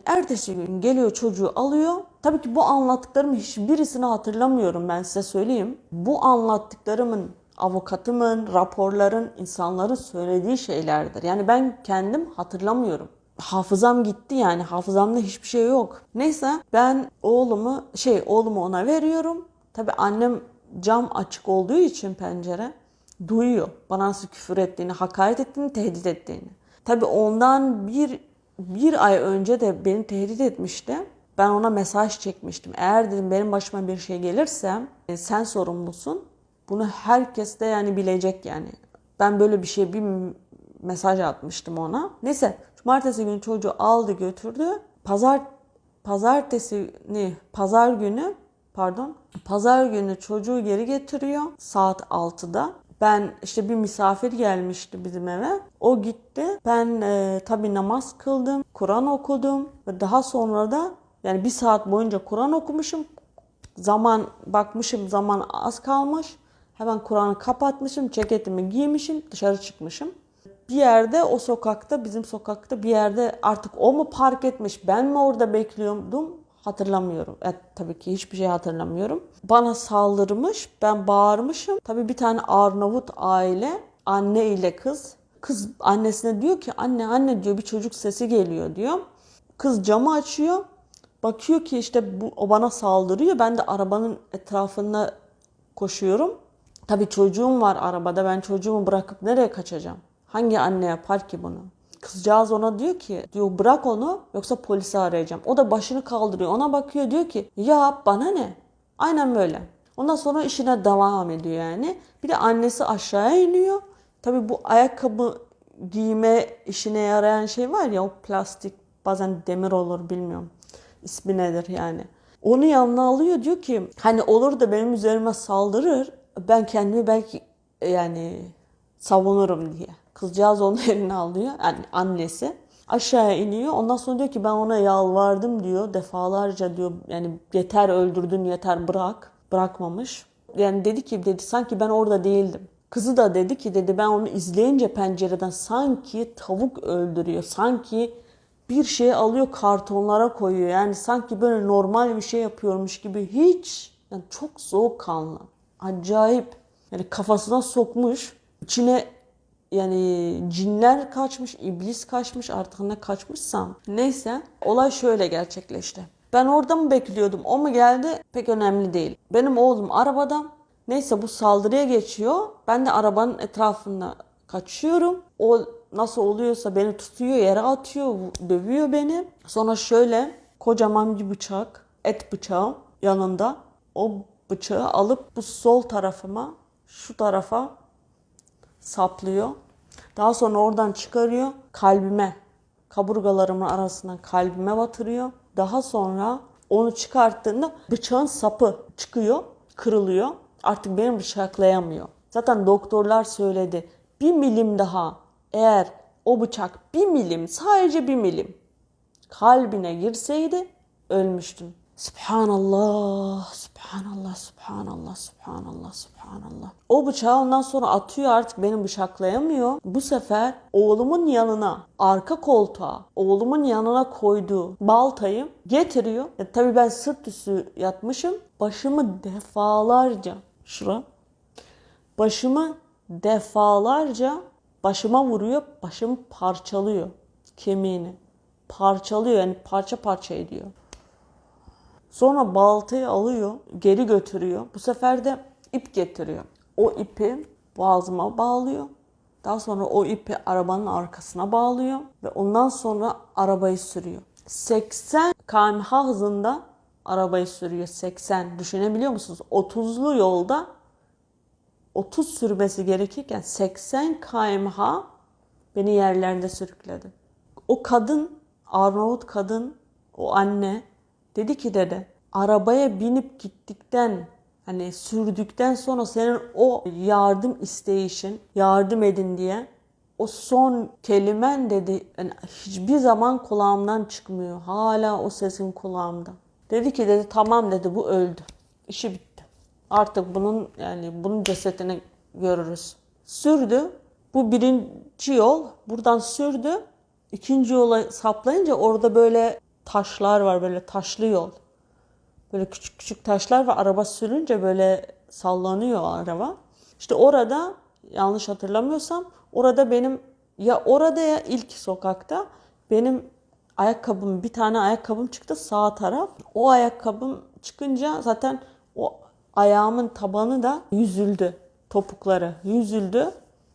Ertesi gün geliyor çocuğu alıyor. Tabii ki bu anlattıklarımın hiçbirisini hatırlamıyorum, ben size söyleyeyim. Bu anlattıklarımın avukatımın, raporların, insanların söylediği şeylerdir. Yani ben kendim hatırlamıyorum. Hafızam gitti, yani hafızamda hiçbir şey yok. Neyse ben oğlumu ona veriyorum. Tabii annem cam açık olduğu için pencere duyuyor. Bana nasıl küfür ettiğini, hakaret ettiğini, tehdit ettiğini. Tabii ondan bir ay önce de beni tehdit etmişti. Ben ona mesaj çekmiştim. Eğer dedim benim başıma bir şey gelirse sen sorumlusun. Bunu herkes de yani bilecek yani. Ben böyle bir mesaj atmıştım ona. Neyse cumartesi günü çocuğu aldı götürdü. Pazar günü çocuğu geri getiriyor saat 6'da. Ben işte bir misafir gelmişti bizim eve. O gitti. Ben tabii namaz kıldım, Kur'an okudum ve daha sonra da yani bir saat boyunca Kur'an okumuşum. Bakmışım zaman az kalmış. Hemen Kur'an'ı kapatmışım, ceketimi giymişim, dışarı çıkmışım. Bir yerde bizim sokakta bir yerde artık o mu park etmiş, ben mi orada bekliyordum hatırlamıyorum. Tabii ki hiçbir şey hatırlamıyorum. Bana saldırmış, ben bağırmışım. Tabii bir tane Arnavut aile, anne ile kız. Kız annesine diyor ki anne diyor bir çocuk sesi geliyor diyor. Kız camı açıyor. Bakıyor ki işte o bana saldırıyor. Ben de arabanın etrafına koşuyorum. Tabii çocuğum var arabada. Ben çocuğumu bırakıp nereye kaçacağım? Hangi anne yapar ki bunu? Kızcağız ona diyor ki bırak onu yoksa polisi arayacağım. O da başını kaldırıyor. Ona bakıyor diyor ki ya bana ne? Aynen böyle. Ondan sonra işine devam ediyor yani. Bir de annesi aşağıya iniyor. Tabii bu ayakkabı giyme işine yarayan şey var ya, o plastik, bazen demir olur, bilmiyorum. İsmi nedir yani. Onu yanına alıyor, diyor ki hani olur da benim üzerime saldırır, ben kendimi belki yani savunurum diye. Kızcağız onun eline alıyor, yani annesi. Aşağıya iniyor. Ondan sonra diyor ki ben ona yalvardım diyor. Defalarca diyor yani yeter öldürdün, yeter bırak. Bırakmamış. Yani dedi sanki ben orada değildim. Kızı da dedi ki ben onu izleyince pencereden sanki tavuk öldürüyor. Sanki bir şey alıyor kartonlara koyuyor. Yani sanki böyle normal bir şey yapıyormuş gibi, hiç yani çok soğukkanlı. Acayip. Yani kafasına sokmuş. İçine yani cinler kaçmış, iblis kaçmış, artık ne kaçmışsam. Neyse olay şöyle gerçekleşti. Ben orada mı bekliyordum, o mu geldi pek önemli değil. Benim oğlum arabada. Neyse bu saldırıya geçiyor. Ben de arabanın etrafında kaçıyorum. O nasıl oluyorsa beni tutuyor, yere atıyor, dövüyor beni. Sonra şöyle kocaman bir bıçak, et bıçağı yanında. O bıçağı alıp bu sol tarafıma, şu tarafa saplıyor. Daha sonra oradan çıkarıyor, kalbime, kaburgalarımın arasından kalbime batırıyor. Daha sonra onu çıkarttığında bıçağın sapı çıkıyor, kırılıyor. Artık beni bıçaklayamıyor. Zaten doktorlar söyledi. 1 milim daha, eğer o bıçak 1 milim, sadece 1 milim kalbine girseydi ölmüştün. Subhanallah, subhanallah, subhanallah, subhanallah, subhanallah. O bıçağı ondan sonra atıyor, artık beni bıçaklayamıyor. Bu sefer oğlumun yanına, arka koltuğa, oğlumun yanına koyduğu baltayı getiriyor. Tabii ben sırt üstü yatmışım. Başıma vuruyor, başımı parçalıyor, kemiğini. Parçalıyor, yani parça parça ediyor. Sonra baltayı alıyor, geri götürüyor. Bu sefer de ip getiriyor. O ipi boğazıma bağlıyor. Daha sonra o ipi arabanın arkasına bağlıyor ve ondan sonra arabayı sürüyor. 80 km/h hızında arabayı sürüyor. 80. Düşünebiliyor musunuz? 30'lu yolda 30 sürmesi gerekirken 80 km/h beni yerlerde sürükledi. O kadın, Arnavut kadın, o anne dedi ki arabaya binip gittikten, hani sürdükten sonra senin o yardım isteyişin, yardım edin diye o son kelimen dedi yani hiçbir zaman kulağımdan çıkmıyor. Hala o sesin kulağımda. Dedi tamam dedi, bu öldü. İşi bitti. Artık bunun cesetini görürüz. Sürdü. Bu birinci yol. Buradan sürdü. İkinci yola saplayınca orada böyle taşlar var, böyle taşlı yol. Böyle küçük küçük taşlar var. Araba sürünce böyle sallanıyor o araba. İşte orada, yanlış hatırlamıyorsam, orada benim, ya orada ya ilk sokakta benim ayakkabım, bir tane ayakkabım çıktı sağ taraf. O ayakkabım çıkınca zaten o ayağımın tabanı da yüzüldü. Topukları yüzüldü,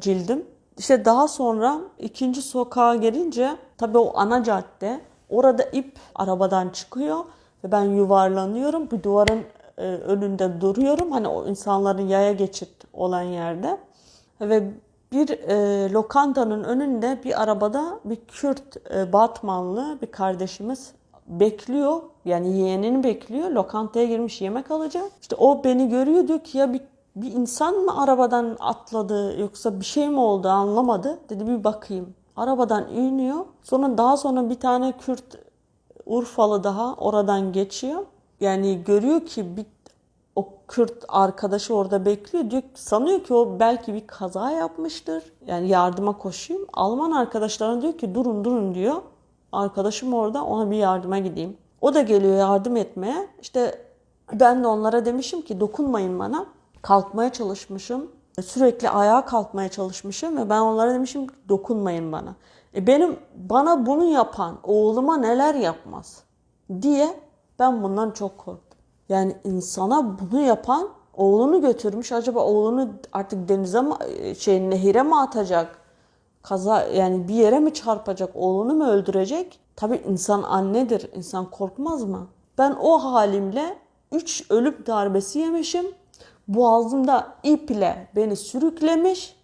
cildim. İşte daha sonra ikinci sokağa gelince tabii o ana cadde, orada ip arabadan çıkıyor ve ben yuvarlanıyorum. Bir duvarın önünde duruyorum. Hani o insanların yaya geçit olan yerde. Ve bir lokantanın önünde bir arabada bir Kürt Batmanlı bir kardeşimiz bekliyor. Yani yeğenini bekliyor. Lokantaya girmiş yemek alacak. İşte o beni görüyor, diyor ki ya bir insan mı arabadan atladı yoksa bir şey mi oldu anlamadı. Dedi bir bakayım. Arabadan iniyor. Daha sonra bir tane Kürt Urfalı daha oradan geçiyor. Yani görüyor ki o Kürt arkadaşı orada bekliyor. Diyor, sanıyor ki o belki bir kaza yapmıştır. Yani yardıma koşayım. Alman arkadaşlarına diyor ki durun durun diyor. Arkadaşım orada, ona bir yardıma gideyim. O da geliyor yardım etmeye. İşte ben de onlara demişim ki dokunmayın bana. Kalkmaya çalışmışım. Sürekli ayağa kalkmaya çalışmışım ve ben onlara demişim ki dokunmayın bana. Bana bunu yapan oğluma neler yapmaz diye ben bundan çok korktum. Yani insana bunu yapan oğlunu götürmüş. Acaba oğlunu artık denize mi, nehire mi atacak? Yani bir yere mi çarpacak? Oğlunu mu öldürecek? Tabii insan annedir. İnsan korkmaz mı? Ben o halimle 3 ölüm darbesi yemişim. Boğazımda iple beni sürüklemiş.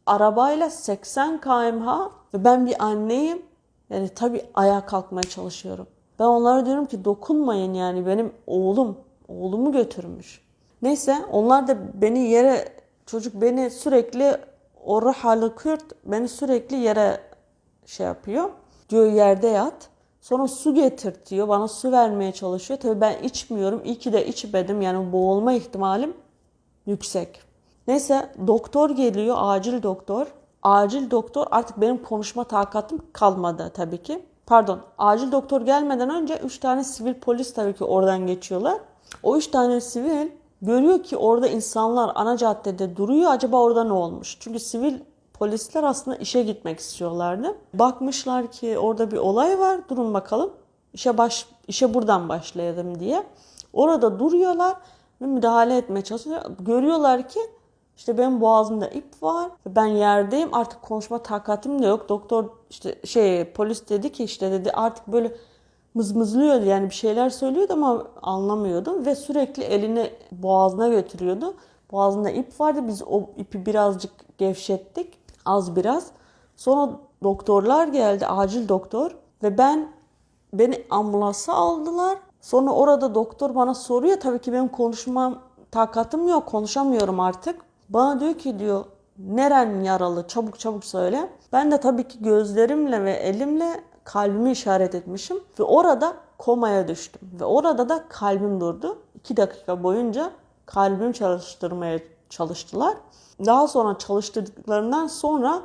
Arabayla 80 km/h ve ben bir anneyim. Yani tabii ayağa kalkmaya çalışıyorum. Ben onlara diyorum ki dokunmayın, yani benim oğlumu götürmüş. Neyse onlar da çocuk beni sürekli, o Rahalı Kürt beni sürekli yere yapıyor. Diyor yerde yat. Sonra su getir diyor. Bana su vermeye çalışıyor. Tabii ben içmiyorum. İyi ki de içmedim. Yani boğulma ihtimalim yüksek. Neyse doktor geliyor, acil doktor. Acil doktor, artık benim konuşma takatım kalmadı tabii ki. Pardon, acil doktor gelmeden önce 3 tane sivil polis tabii ki oradan geçiyorlar. O 3 tane sivil görüyor ki orada insanlar ana caddede duruyor. Acaba orada ne olmuş? Çünkü sivil polisler aslında işe gitmek istiyorlardı. Bakmışlar ki orada bir olay var. Durun bakalım. İşe buradan başlayalım diye. Orada duruyorlar ve müdahale etmeye çalışıyorlar. Görüyorlar ki işte benim boğazımda ip var ve ben yerdeyim. Artık konuşma takatim de yok. Doktor polis dedi ki dedi artık böyle mızmızlıyordu, yani bir şeyler söylüyordu ama anlamıyordum ve sürekli elini boğazına götürüyordu. Boğazında ip vardı. Biz o ipi birazcık gevşettik. Az biraz. Sonra doktorlar geldi. Acil doktor. Ve beni ambulansa aldılar. Sonra orada doktor bana soruyor. Tabii ki benim konuşmam takatım yok. Konuşamıyorum artık. Bana diyor ki neren yaralı? Çabuk çabuk söyle. Ben de tabii ki gözlerimle ve elimle kalbimi işaret etmişim. Ve orada komaya düştüm. Ve orada da kalbim durdu. 2 dakika boyunca kalbimi çalıştırmaya çalıştılar. Daha sonra çalıştırdıklarından sonra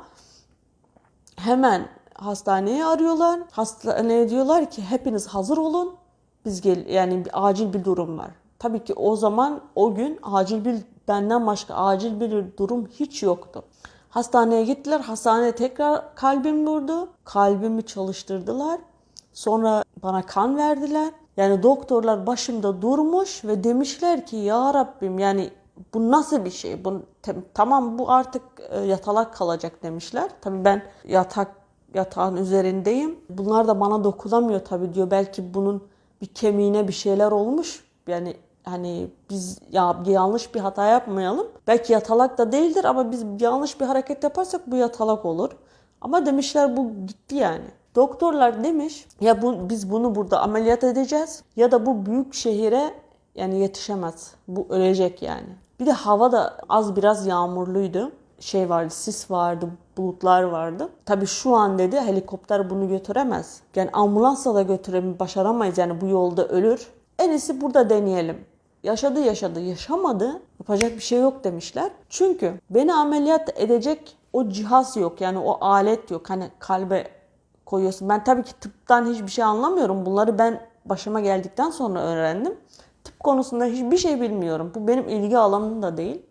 hemen hastaneyi arıyorlar. Hastaneye diyorlar ki hepiniz hazır olun. Yani acil bir durum var. Tabii ki o zaman o gün benden başka acil bir durum hiç yoktu. Hastaneye gittiler. Hastanede tekrar kalbim durdu. Kalbimi çalıştırdılar. Sonra bana kan verdiler. Yani doktorlar başımda durmuş ve demişler ki ya Rabbim, yani bu nasıl bir şey? Tamam, bu artık yatalak kalacak demişler. Tabii ben yatağın üzerindeyim. Bunlar da bana dokunamıyor tabii diyor. Belki bunun bir kemiğine bir şeyler olmuş. Yani hani biz yanlış bir hata yapmayalım. Belki yatalak da değildir ama biz yanlış bir hareket yaparsak bu yatalak olur. Ama demişler bu gitti yani. Doktorlar demiş ya biz bunu burada ameliyat edeceğiz ya da bu büyük şehire yani yetişemez. Bu ölecek yani. Bir de hava da biraz yağmurluydu. Vardı, sis vardı, bulutlar vardı. Tabii şu an dedi helikopter bunu götüremez. Yani ambulansla da başaramayız, yani bu yolda ölür. En iyisi burada deneyelim. Yaşadı, yaşamadı. Yapacak bir şey yok demişler. Çünkü beni ameliyat edecek o cihaz yok. Yani o alet yok. Hani kalbe koyuyorsun. Ben tabii ki tıptan hiçbir şey anlamıyorum. Bunları ben başıma geldikten sonra öğrendim. Tıp konusunda hiçbir şey bilmiyorum. Bu benim ilgi alanım da değil.